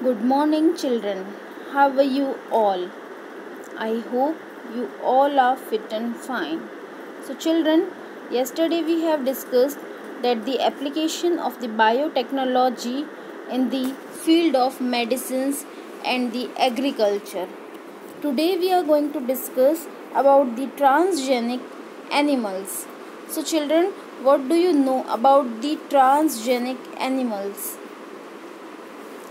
Good morning, children. How are you all? I hope you all are fit and fine. So, children, yesterday we have discussed that the application of the biotechnology in the field of medicines and the agriculture. Today we are going to discuss about the transgenic animals. So, children, what do you know about the transgenic animals?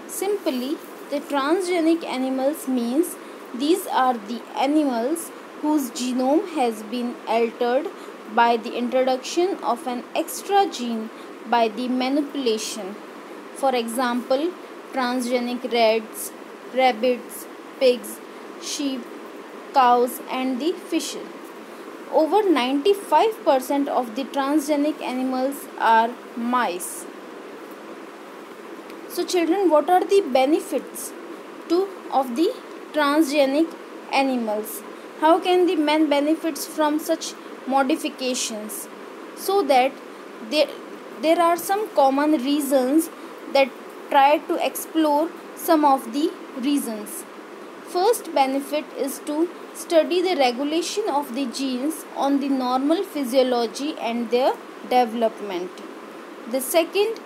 Simply, the transgenic animals means these are the animals whose genome has been altered by the introduction of an extra gene by the manipulation. For example, transgenic rats, rabbits, pigs, sheep, cows, and the fish. Over 95% of the transgenic animals are mice. So, children, what are the benefits of the transgenic animals? How can the man benefits from such modifications? So that there are some common reasons that try to explore some of the reasons. First benefit is to study the regulation of the genes on the normal physiology and their development. The second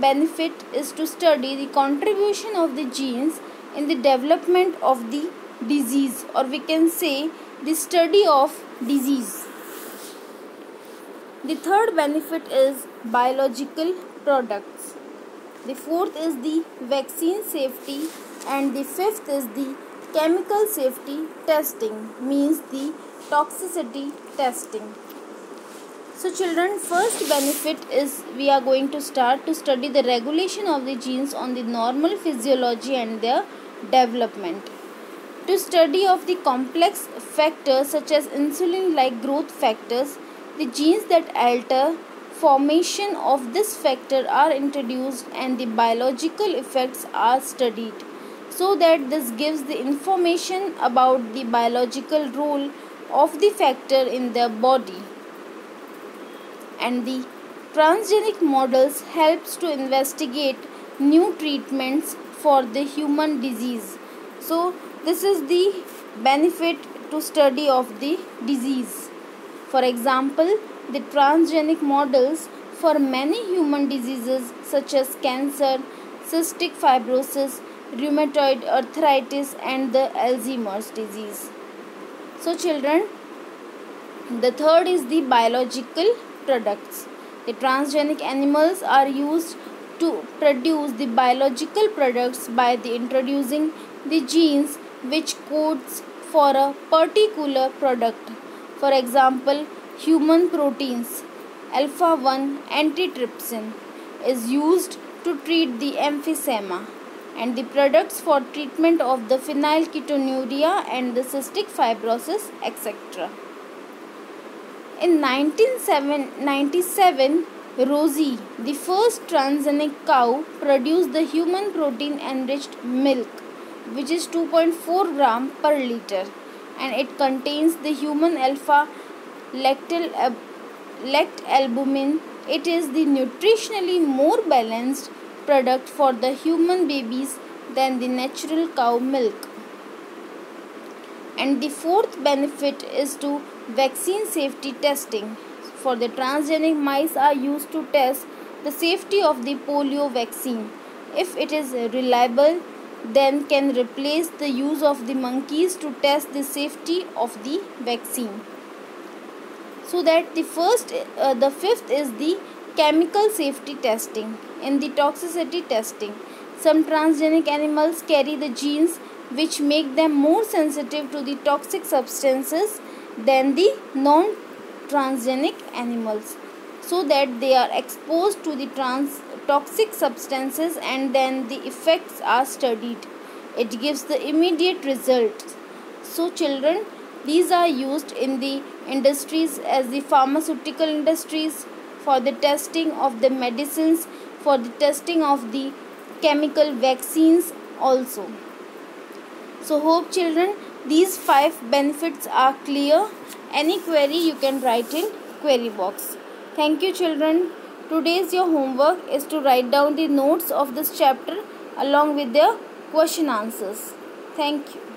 benefit is to study the contribution of the genes in the development of the disease, or we can say the study of disease. The third benefit is biological products. The fourth is the vaccine safety, and the fifth is the chemical safety testing, means the toxicity testing. So, children, first benefit is we are going to start to study the regulation of the genes on the normal physiology and their development. To study of the complex factors such as insulin like growth factors, the genes that alter formation of this factor are introduced and the biological effects are studied, so that this gives the information about the biological role of the factor in the body. And the transgenic models helps to investigate new treatments for the human disease. So this is the benefit to study of the disease. For example, the transgenic models for many human diseases such as cancer, cystic fibrosis, rheumatoid arthritis, and the Alzheimer's disease. So children, the third is the biological products. The transgenic animals are used to produce the biological products by the introducing the genes which codes for a particular product. For example, human proteins alpha 1 antitrypsin is used to treat the emphysema, and the products for treatment of the phenylketonuria and the cystic fibrosis, etc. In 1997, Rosie, the first transgenic cow, produced the human protein enriched milk, which is 2.4 gram per liter, and it contains the human alpha lactalbumin. It is the nutritionally more balanced product for the human babies than the natural cow milk. And the fourth benefit is to vaccine safety testing. For the transgenic mice are used to test the safety of the polio vaccine. If it is reliable, then can replace the use of the monkeys to test the safety of the vaccine. So that the fifth is the chemical safety testing. In the toxicity testing, some transgenic animals carry the genes which make them more sensitive to the toxic substances than the non-transgenic animals, so that they are exposed to the toxic substances and then the effects are studied. It gives the immediate results. So children, these are used in the industries as the pharmaceutical industries for the testing of the medicines, for the testing of the chemical vaccines also. So hope children these 5 benefits are clear. Any query you can write in query box. Thank you children. Today's your homework is to write down the notes of this chapter along with their question answers. Thank you.